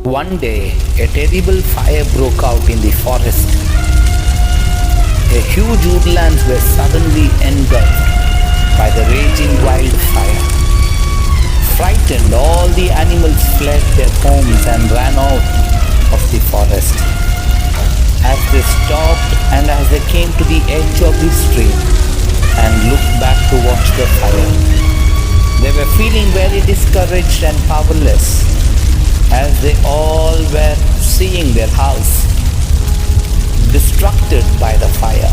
One day, a terrible fire broke out in the forest. A huge woodlands were suddenly engulfed by the raging wildfire. Frightened, all the animals fled their homes and ran out of the forest. As they stopped and as they came to the edge of the stream and looked back to watch the fire, they were feeling very discouraged and powerless, as they all were seeing their house destructed by the fire.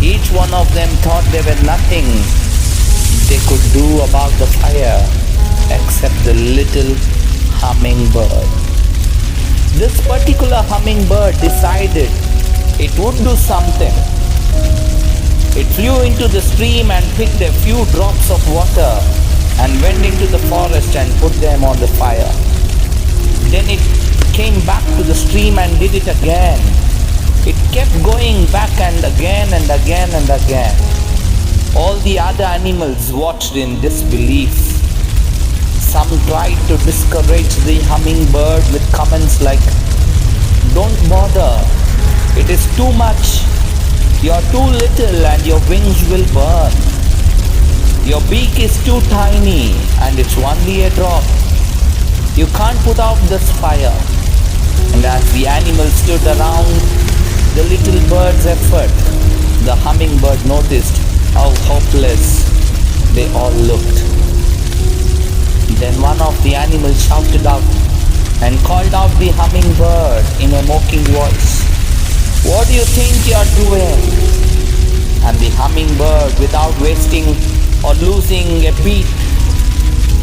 Each one of them thought there were nothing they could do about the fire except the little hummingbird. This particular hummingbird decided it would do something. It flew into the stream and picked a few drops of water and went into the forest and put them on the fire. Then it came back to the stream and did it again. It kept going back and again and again and again. All the other animals watched in disbelief. Some tried to discourage the hummingbird with comments like, "Don't bother, it is too much. You're too little and your wings will burn. Your beak is too tiny and it's only a drop. You can't put out this fire." And as the animals stood around the little bird's effort, the hummingbird noticed how hopeless they all looked. Then one of the animals shouted out and called out the hummingbird in a mocking voice, "What do you think you're doing?" And the hummingbird, without wasting or losing a beat,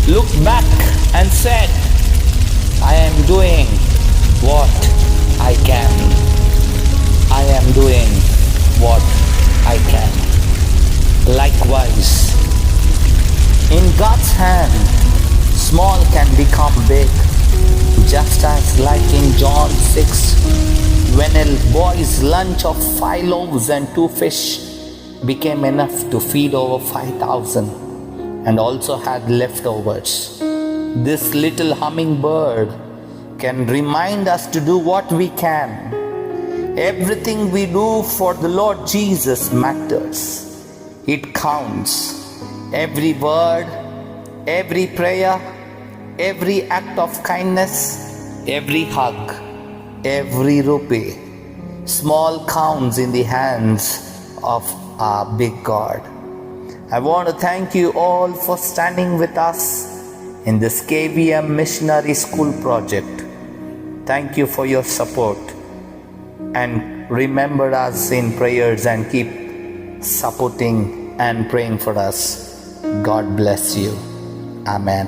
looked back and said, "I am doing what I can. I am doing what I can." Likewise, in God's hand, small can become big, just as like in John 6, when a boy's lunch of 5 loaves and 2 fish became enough to feed over 5,000 and also had leftovers. This little hummingbird can remind us to do what we can. Everything we do for the Lord Jesus matters. It counts. Every word, every prayer, every act of kindness, every hug, every rupee, small counts in the hands of our big God. I want to thank you all for standing with us in this KVM Missionary School project. Thank you for your support, and remember us in prayers and keep supporting and praying for us. God bless you. Amen.